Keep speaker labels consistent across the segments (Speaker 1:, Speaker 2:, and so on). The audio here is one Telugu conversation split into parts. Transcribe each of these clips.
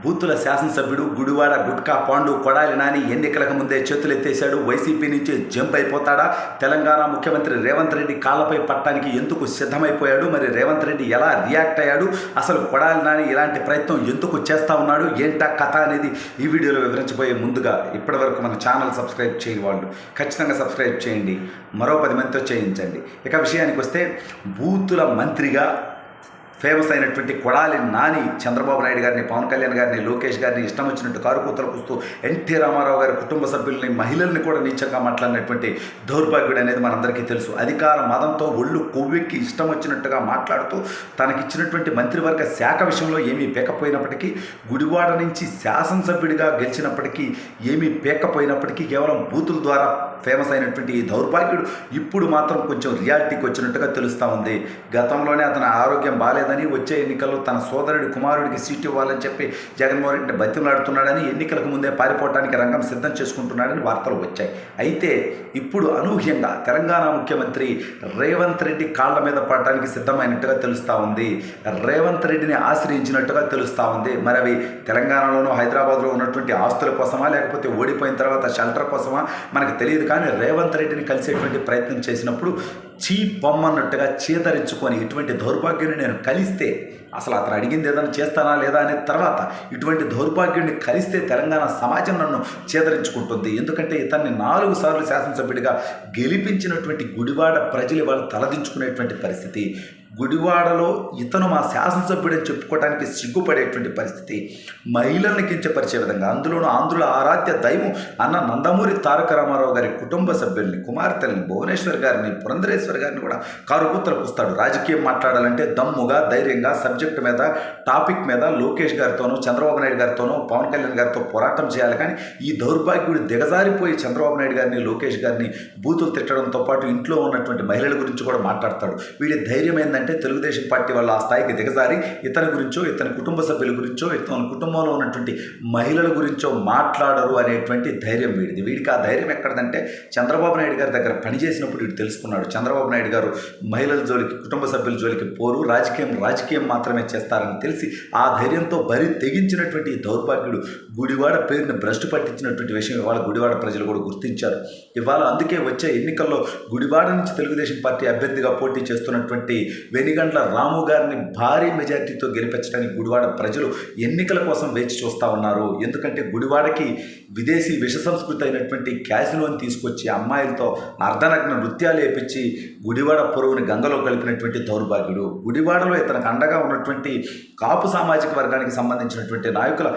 Speaker 1: బూతుల శాసనసభ్యుడు గుడివాడ గుట్కా పాండు కొడాలి నాని ఎన్నికలకు ముందే చేతులెత్తేశాడు. వైసీపీ నుంచి జంప్ అయిపోతాడా? తెలంగాణ ముఖ్యమంత్రి రేవంత్ రెడ్డి కాళ్ళపై పట్టడానికి ఎందుకు సిద్ధమైపోయాడు? మరి రేవంత్ రెడ్డి ఎలా రియాక్ట్ అయ్యాడు? అసలు కొడాలి నాని ఇలాంటి ప్రయత్నం ఎందుకు చేస్తూ ఉన్నాడు? ఏంటా కథ అనేది ఈ వీడియోలో వివరించబోయే ముందుగా ఇప్పటివరకు మన ఛానల్ సబ్స్క్రైబ్ చేయని వాళ్ళు ఖచ్చితంగా సబ్స్క్రైబ్ చేయండి, మరో 10 మందితో చేయించండి. ఇక విషయానికి వస్తే, బూతుల మంత్రిగా ఫేమస్ అయినటువంటి కొడాలి నాని చంద్రబాబు నాయుడు గారిని, పవన్ కళ్యాణ్ గారిని, లోకేష్ గారిని ఇష్టం వచ్చినట్టు కారుకూతలు కూస్తూ ఎన్టీ రామారావు గారి కుటుంబ సభ్యుల్ని, మహిళల్ని కూడా నీచంగా మాట్లాడినటువంటి దౌర్భాగ్యుడు అనేది మనందరికీ తెలుసు. అధికార మదంతో ఒళ్ళు కొవ్వెక్కి ఇష్టం వచ్చినట్టుగా మాట్లాడుతూ తనకిచ్చినటువంటి మంత్రివర్గ శాఖ విషయంలో ఏమీ పేకపోయినప్పటికీ, గుడివాడ నుంచి శాసనసభ్యుడిగా గెలిచినప్పటికీ ఏమీ పేకపోయినప్పటికీ, కేవలం బూతుల ద్వారా ఫేమస్ అయినటువంటి ఈ దౌర్భాగ్యుడు ఇప్పుడు మాత్రం కొంచెం రియాలిటీకి వచ్చినట్టుగా తెలుస్తూ ఉంది. గతంలోనే అతని ఆరోగ్యం బాగాలేదని, వచ్చే ఎన్నికల్లో తన సోదరుడి కుమారుడికి సీటు ఇవ్వాలని చెప్పి జగన్మోహన్ రెడ్డిని బతిమలాడుతున్నాడని, ఎన్నికలకు ముందే పారిపోవడానికి రంగం సిద్ధం చేసుకుంటున్నాడని వార్తలు వచ్చాయి. అయితే ఇప్పుడు అనూహ్యంగా తెలంగాణ ముఖ్యమంత్రి రేవంత్ రెడ్డి కాళ్ల మీద పడటానికి సిద్ధమైనట్టుగా తెలుస్తూ ఉంది. రేవంత్ రెడ్డిని ఆశ్రయించినట్టుగా తెలుస్తూ ఉంది. మరి అవి తెలంగాణలోనూ హైదరాబాద్లో ఉన్నటువంటి ఆస్తుల కోసమా, లేకపోతే ఓడిపోయిన తర్వాత షెల్టర్ కోసమా మనకు తెలియదు. కానీ రేవంత్ రెడ్డిని కలిసేటువంటి ప్రయత్నం చేసినప్పుడు చీ పొమ్మన్నట్టుగా చేతరించుకొని, ఇటువంటి దౌర్భాగ్యుని నేను కలిస్తే అసలు అతను అడిగింది ఏదైనా చేస్తానా లేదా అనే తర్వాత, ఇటువంటి దౌర్భాగ్యుడిని కలిస్తే తెలంగాణ సమాజం నన్ను చేదరించుకుంటుంది. ఎందుకంటే ఇతన్ని 4 సార్లు శాసనసభ్యుడిగా గెలిపించినటువంటి గుడివాడ ప్రజలు ఇవాళ తలదించుకునేటువంటి పరిస్థితి. గుడివాడలో ఇతను మా శాసనసభ్యుడని చెప్పుకోవడానికి సిగ్గుపడేటువంటి పరిస్థితి. మహిళల్ని కించపరిచే విధంగా, అందులోనూ ఆంధ్రుల ఆరాధ్య దైవం అన్న నందమూరి తారక రామారావు గారి కుటుంబ సభ్యుల్ని, కుమార్తెల్ని, భువనేశ్వర్ గారిని, పురంధరేశ్వర్ గారిని కూడా కారుకూతలు కూస్తాడు. రాజకీయం మాట్లాడాలంటే దమ్ముగా, ధైర్యంగా, సబ్జెక్టు మీద, టాపిక్ మీద లోకేష్ గారితోనూ, చంద్రబాబు నాయుడు గారితోనూ, పవన్ కళ్యాణ్ గారితో పోరాటం చేయాలి. కానీ ఈ దౌర్భాగ్యుడు దిగజారిపోయి చంద్రబాబు నాయుడు గారిని, లోకేష్ గారిని బూతులు తిట్టడంతో పాటు ఇంట్లో ఉన్నటువంటి మహిళల గురించి కూడా మాట్లాడతాడు. వీడి ధైర్యం ఏంటంటే, తెలుగుదేశం పార్టీ వాళ్ళు ఆ స్థాయికి దిగజారి ఇతని గురించో, ఇతని కుటుంబ సభ్యుల గురించో, ఇతని కుటుంబంలో ఉన్నటువంటి మహిళల గురించో మాట్లాడరు అనేటువంటి ధైర్యం వీడిది. వీడికి ఆ ధైర్యం ఎక్కడదంటే, చంద్రబాబు నాయుడు గారి దగ్గర పనిచేసినప్పుడు వీడు తెలుసుకున్నాడు. చంద్రబాబు నాయుడు గారు మహిళల జోలికి, కుటుంబ సభ్యుల జోలికి పోరు, రాజకీయం మాత్రమే చేస్తారని తెలిసి ఆ ధైర్యంతో బరి తెగించినటువంటి ఈ దౌర్భాగ్యుడు గుడివాడ పేరుని భ్రష్టు పట్టించినటువంటి విషయం ఇవాళ గుడివాడ ప్రజలు కూడా గుర్తించారు. ఇవాళ అందుకే వచ్చే ఎన్నికల్లో గుడివాడ నుంచి తెలుగుదేశం పార్టీ అభ్యర్థిగా పోటీ చేస్తున్నటువంటి వెనిగండ్ల రాము గారిని భారీ మెజార్టీతో గెలిపించడానికి గుడివాడ ప్రజలు ఎన్నికల కోసం వేచి చూస్తూ ఉన్నారు. ఎందుకంటే గుడివాడకి విదేశీ విష సంస్కృతి అయినటువంటి క్యాసినోని తీసుకొచ్చి అమ్మాయిలతో అర్ధనగ్న నృత్యాలు వేపించి గుడివాడ పొరువుని గంగలో కలిపినటువంటి దౌర్భాగ్యుడు. గుడివాడలో ఇతనికి అండగా ఉన్నటువంటి కాపు సామాజిక వర్గానికి సంబంధించినటువంటి నాయకుల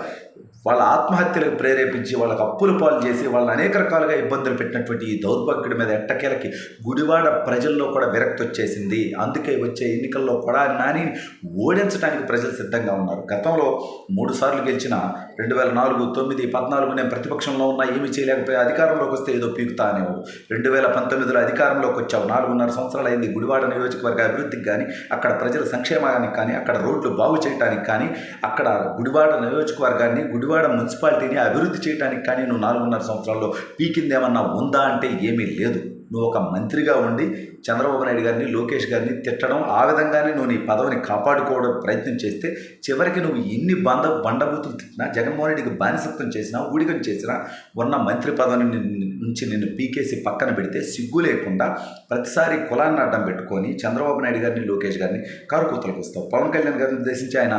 Speaker 1: వాళ్ళ ఆత్మహత్యలకు ప్రేరేపించి, వాళ్ళకి అప్పులు పాలు చేసి, వాళ్ళని అనేక రకాలుగా ఇబ్బందులు పెట్టినటువంటి ఈ దౌర్భాగ్యుడి మీద ఎట్టకేలకి గుడివాడ ప్రజల్లో కూడా విరక్తి వచ్చేసింది. అందుకే వచ్చే ఎన్నికల్లో కొడాలి నాని ఓడించడానికి ప్రజలు సిద్ధంగా ఉన్నారు. గతంలో 3 సార్లు గెలిచిన 2004, 9, 14 నేను ప్రతిపక్షంలో ఉన్నా ఏమీ చేయలేకపోయి అధికారంలోకి వస్తే ఏదో పీకుతా అనేవాడు. 2019లో అధికారంలోకి వచ్చావు, 4.5 సంవత్సరాలు అయింది. గుడివాడ నియోజకవర్గ అభివృద్ధికి కానీ, అక్కడ ప్రజల సంక్షేమానికి కానీ, అక్కడ రోడ్లు బాగు చేయడానికి కానీ, అక్కడ గుడివాడ నియోజకవర్గాన్ని, గుడివాడ మున్సిపాలిటీని అభివృద్ధి చేయడానికి కానీ నువ్వు 4.5 సంవత్సరాల్లో పీకిందేమన్నా ఉందా అంటే ఏమీ లేదు. నువ్వు ఒక మంత్రిగా ఉండి చంద్రబాబు నాయుడు గారిని, లోకేష్ గారిని తిట్టడం, ఆ విధంగానే నువ్వు నీ పదవిని కాపాడుకోవడం ప్రయత్నం చేస్తే, చివరికి నువ్వు ఎన్ని బండబూతులు తిట్టినా, జగన్మోహన్ రెడ్డికి బానిసత్వం చేసినా, ఊడిగం చేసినా, ఉన్న మంత్రి పదవిని నుంచి నిన్ను పీకేసి పక్కన పెడితే సిగ్గు లేకుండా ప్రతిసారి కులాన్ని అడ్డం పెట్టుకొని చంద్రబాబు నాయుడు గారిని, లోకేష్ గారిని కారుకూతలకు వస్తావు. పవన్ కళ్యాణ్ గారిని ఉద్దేశించి ఆయన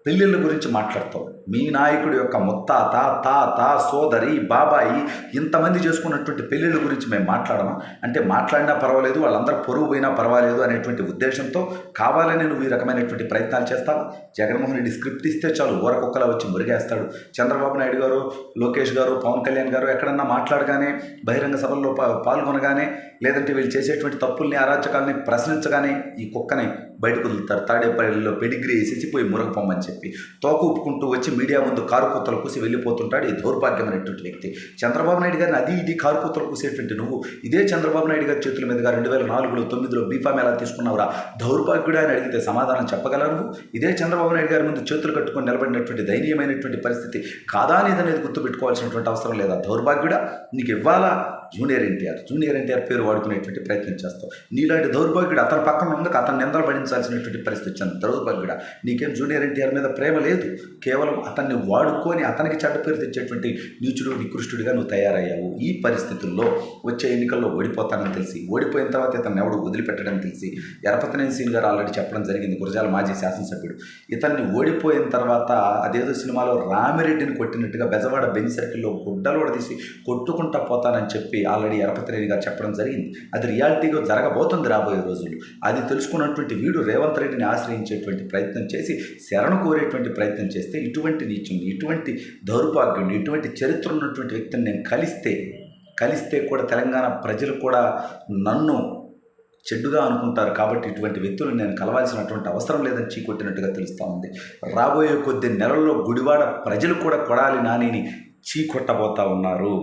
Speaker 1: పెళ్ళిళ్ళ గురించి మాట్లాడతావు. మీ నాయకుడి యొక్క ముత్తాత, తాత, సోదరి, బాబాయి ఇంతమంది చేసుకున్నటువంటి పెళ్ళిళ్ళ గురించి మేము మాట్లాడమా అంటే, మాట్లాడినా పర్వాలేదు, వాళ్ళందరూ పొరుగు పోయినా పర్వాలేదు అనేటువంటి ఉద్దేశంతో కావాలని నువ్వు ఈ రకమైనటువంటి ప్రయత్నాలు చేస్తావా? జగన్మోహన్ రెడ్డి స్క్రిప్ట్ ఇస్తే చాలు ఊరకొక్కలా వచ్చి మురిగేస్తాడు. చంద్రబాబు నాయుడు గారు, లోకేష్ గారు, పవన్ కళ్యాణ్ గారు ఎక్కడన్నా మాట్లాడగానే, బహిరంగ సభల్లో పాల్గొనగానే, లేదంటే వీళ్ళు చేసేటువంటి తప్పుల్ని, అరాచకాలని ప్రశ్నించగానే ఈ కుక్కని బయటకు వదులుతారు. తాడేపల్లిలో పెడిగ్రీ వేసేసిపోయి మురగపొమ్మని చెప్పి తోక ఊపుకుంటూ వచ్చి మీడియా ముందు కారుకూతలు కూసి వెళ్ళిపోతుంటాడు ఈ దౌర్భాగ్యమైనటువంటి వ్యక్తి. చంద్రబాబు నాయుడు గారిని అది ఇది కారుకూతలు కూసేటువంటి నువ్వు ఇదే చంద్రబాబు నాయుడు గారి చేతుల మీదుగా 2004లో 9లో బీఫామ్ ఎలా తీసుకున్నావురా దౌర్భాగ్యుడా అని అడిగితే సమాధానం చెప్పగలరు? ఇదే చంద్రబాబు నాయుడు గారి ముందు చేతులు కట్టుకొని నిలబడినటువంటి దయనీయమైనటువంటి పరిస్థితి కాదా అనేది గుర్తుపెట్టుకోవాల్సినటువంటి అవసరం లేదా? దౌర్భాగ్యుడా, నీకు ఇవ్వాలా జూనియర్ ఎన్టీఆర్ పేరు వాడుకునేటువంటి ప్రయత్నం చేస్తావు. నీలాంటి దౌర్భాగ్యుడు అతని పక్కన ఉన్నందుకు అతను నిందలు భరించాల్సినటువంటి పరిస్థితి వచ్చింది. దౌర్భాగ్యుడా, నీకేం జూనియర్ ఎన్టీఆర్ మీద ప్రేమ లేదు, కేవలం అతన్ని వాడుకొని అతనికి చెడ్డ పేరు తెచ్చేటువంటి నీచుడు నికృష్టుడిగా నువ్వు తయారయ్యావు. ఈ పరిస్థితుల్లో వచ్చే ఎన్నికల్లో ఓడిపోతానని తెలిసి, ఓడిపోయిన తర్వాత ఇతన్ని ఎవడు వదిలిపెట్టడం తెలిసి ఎరపతినేని సీన్ గారు ఆల్రెడీ చెప్పడం జరిగింది, గురజాల మాజీ శాసనసభ్యుడు. ఇతన్ని ఓడిపోయిన తర్వాత అదేదో సినిమాలో రామిరెడ్డిని కొట్టినట్టుగా బెజవాడ బెంచ్ సర్కిల్లో గుడ్డలు కూడా తీసి కొట్టుకుంటా పోతానని చెప్పి ఆల్రెడీ ఎరపతినేని గారు చెప్పడం జరిగింది. అది రియాలిటీగా జరగబోతుంది రాబోయే రోజులు. అది తెలుసుకున్నటువంటి వీడు రేవంత్ రెడ్డిని ఆశ్రయించేటువంటి ప్రయత్నం చేసి శరణు కోరేటువంటి ప్రయత్నం చేస్తే, ఇటువంటి నీచుని, ఇటువంటి దౌర్భాగ్యుని, ఇటువంటి చరిత్ర ఉన్నటువంటి వ్యక్తిని నేను కలిస్తే కూడా తెలంగాణ ప్రజలు కూడా నన్ను చెడ్డుగా అనుకుంటారు. కాబట్టి ఇటువంటి వ్యక్తులను నేను కలవాల్సినటువంటి అవసరం లేదని చీకొట్టినట్టుగా తెలుస్తూ ఉంది. రాబోయే కొద్ది నెలల్లో గుడివాడ ప్రజలు కూడా కొడాలి నానిని చీకొట్టబోతా ఉన్నారు.